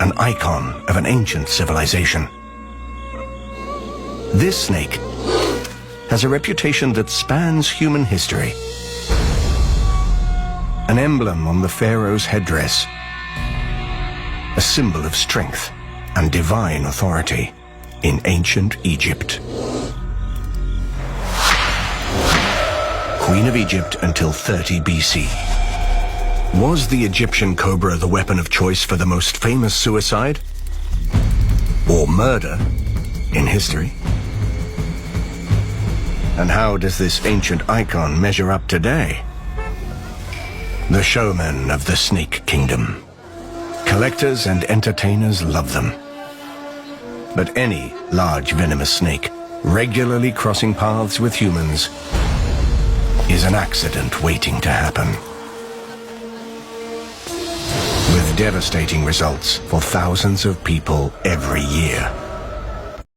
an icon of an ancient civilization. This snake has a reputation that spans human history. An emblem on the pharaoh's headdress, a symbol of strength and divine authority in ancient Egypt. Queen of Egypt until 30 BC. Was the Egyptian cobra the weapon of choice for the most famous suicide or murder in history? And how does this ancient icon measure up today? The showmen of the snake kingdom. Collectors and entertainers love them. But any large venomous snake regularly crossing paths with humans is an accident waiting to happen, with devastating results for thousands of people every year.